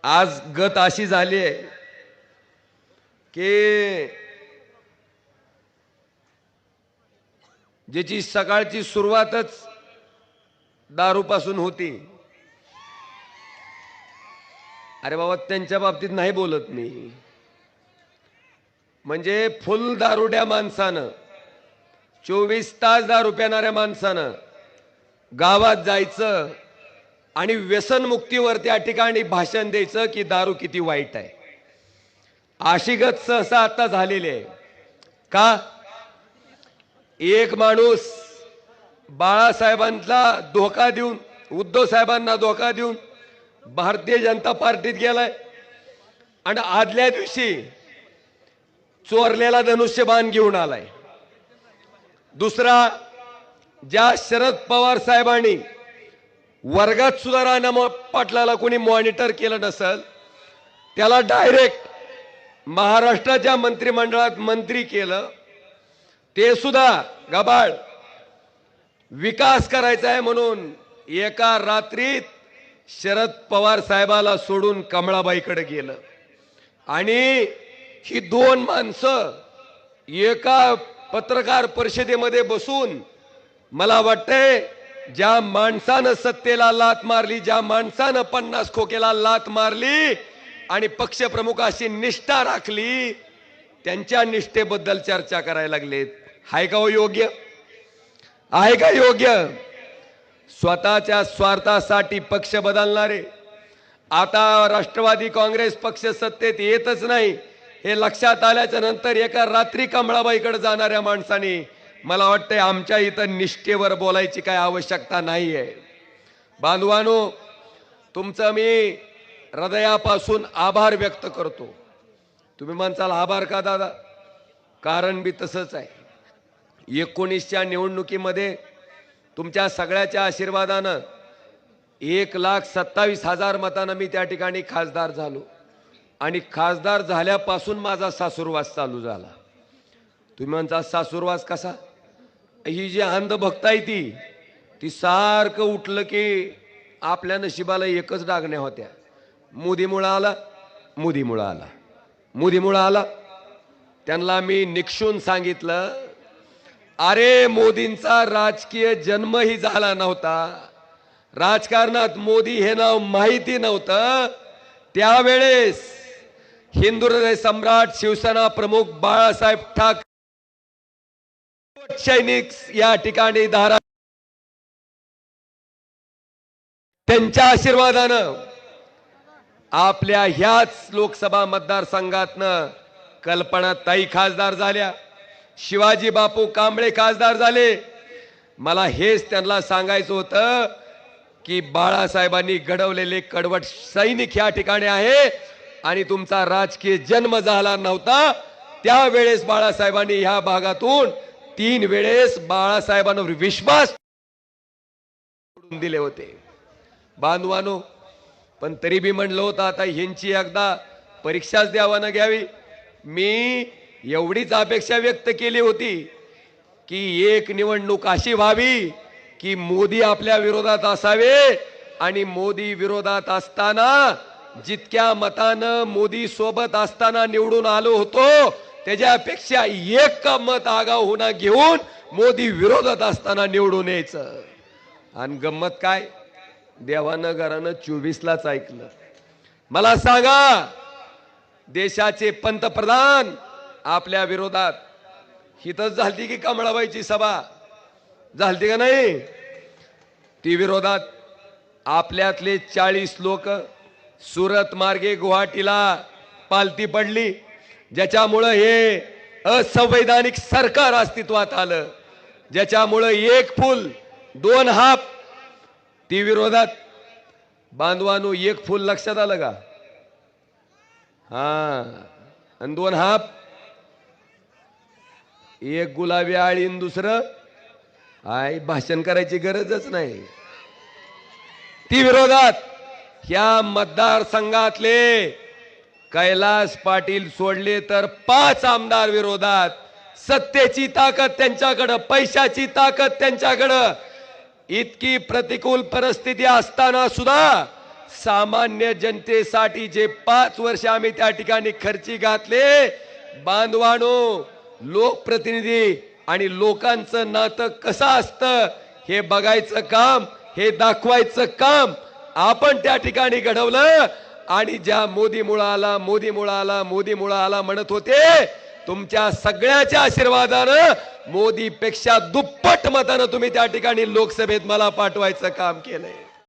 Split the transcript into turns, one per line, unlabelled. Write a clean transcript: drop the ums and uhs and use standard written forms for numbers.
आज गत अशी झाली आहे की ज्याची सकाळची सुरुवातच दारूपासून होती. अरे बाबा, त्यांच्या बाबतीत नाही बोलत मी. म्हणजे फुल दारुड्या माणसानं, 24 तास दारू पिणाऱ्या माणसानं गावात जायचं आणि व्यसनमुक्तीवर त्या ठिकाणी भाषण द्यायचं की दारू किती वाईट आहे. अशी गत सहसा आता झालेली आहे. का? एक माणूस बाळासाहेबांना धोका देऊन, उद्धव साहेबांना धोका देऊन भारतीय जनता पार्टीत गेलाय आणि आदल्या दिवशी चोरलेला धनुष्यबाण घेऊन आलाय. दुसरा, ज्या शरद पवार साहेबांनी वर्गात सुद्धा राणा पाटलाला कोणी मॉनिटर केलं नसल, त्याला डायरेक्ट महाराष्ट्राच्या मंत्रिमंडळात मंत्री केलं. ते सुद्धा गबाळ विकास करायचा आहे म्हणून एका रात्रीत शरद पवार साहेबाला सोडून कमळाबाईकडे गेलं. आणि ही दोन माणसं एका पत्रकार परिषदेमध्ये बसून, मला वाटतंय ज्या माणसानं सत्तेला लात मारली, ज्या माणसानं 50 खोकेला लात मारली आणि पक्षप्रमुखाशी निष्ठा राखली, त्यांच्या निष्ठेबद्दल चर्चा करायला लागलेत. आहे का हो योग्य? आहे का योग्य? स्वतःच्या स्वार्थासाठी पक्ष बदलणारे, आता राष्ट्रवादी काँग्रेस पक्ष सत्तेत येतच नाही हे लक्षात आल्याच्या नंतर एका रात्री कमळाबाईकडे जाणाऱ्या माणसाने, मला वाटतंय आमच्या इथं निष्ठेवर बोलायची काय आवश्यकता नाहीये. बांधवांनो, तुमचं मी हृदयापासून आभार व्यक्त करतो. तुम्ही म्हणसाल आभार का दादा? कारण बी तसंच आहे. 19च्या निवडणुकीमध्ये तुमच्या सगळ्याच्या आशीर्वादानं 1,27,000 मतांना मी त्या ठिकाणी खासदार झालो आणि खासदार झाल्यापासून माझा सासुरवास चालू झाला. तुम्ही म्हणता सासुरवास कसा? ही जी अंधभक्त आहे ती सारखं उठलं की आपल्या नशिबाला एकच डागण्या होत्या. मोदीमुळं आला, मोदीमुळं आला, मोदीमुळं आला. त्यांना मी निक्षून सांगितलं, अरे मोदींचा राजकीय जन्मही झाला नव्हता, राजकारणात मोदी हे नाव माहिती नव्हतं. त्यावेळेस हिंदू हृदय सम्राट शिवसेना प्रमुख बाळासाहेब ठाकरे सैनिक या ठिकाणी धारा, त्यांच्या आशीर्वादानं आपल्या ह्याच लोकसभा मतदारसंघातनं कल्पनाताई खासदार झाल्या, शिवाजी बापू कांबळे खासदार झाले. मला हेच त्यांना सांगायचं होतं की बाळासाहेबांनी घडवलेले कडवट सैनिक या ठिकाणी आहे आणि तुमचा राजकीय जन्म झाला नव्हता. त्यावेळेस बाळासाहेबांनी ह्या भागातून 3 वेळेस बाळासाहेबांवर विश्वास दिले होते. बांधवानो, पण तरी बी म्हणलं होतं आता ह्यांची एकदा परीक्षाच द्यावा न घ्यावी. मी एवढीच अपेक्षा व्यक्त केली होती की एक निवडणूक अशी व्हावी की मोदी आपल्या विरोधात असावे आणि मोदी विरोधात असताना जितक्या मतानं मोदी सोबत असताना निवडून आलो होतो त्याच्यापेक्षा 1 मत आगाऊ होणं घेऊन मोदी विरोधात असताना निवडून यायचं. आणि गंमत काय, देवानं घरानं 24लाच ऐकलं. मला सांगा, देशाचे पंतप्रधान आपल्या विरोधात, हितच झालती की कमळाबाईची सभा झालती का नाही? ती विरोधात आपल्यातले 40 लोक सुरत मार्गे गुवाहाटीला पालती पडली, ज्याच्यामुळं हे असंवैधानिक सरकार अस्तित्वात आलं, ज्याच्यामुळं 1 फूल 2 हाप. ती विरोधात बांधवांनो, 1 फूल लक्षात आलं का? हा, आणि 2 हाप, एक गुलाबी आळी आणि दुसरं आय. भाषण करायची गरजच नाही. ती विरोधात ह्या मतदारसंघातले कैलास पाटील सोडले तर 5 आमदार विरोधात. सत्तेची ताकद त्यांच्याकडं, पैशाची ताकद त्यांच्याकडं. इतकी प्रतिकूल परिस्थिती असताना सुद्धा सामान्य जनतेसाठी जे 5 वर्ष आम्ही त्या ठिकाणी खर्ची घातले, बांधवानो, लोकप्रतिनिधी आणि लोकांचं नातं कसं असतं हे बघायचं काम, हे दाखवायचं काम आपण त्या ठिकाणी घडवलं. आणि ज्या मोदी मुळा आला म्हणत होते, तुमच्या सगळ्याच्या आशीर्वादानं मोदीपेक्षा दुप्पट मतानं तुम्ही त्या ठिकाणी लोकसभेत मला पाठवायचं काम केलंय.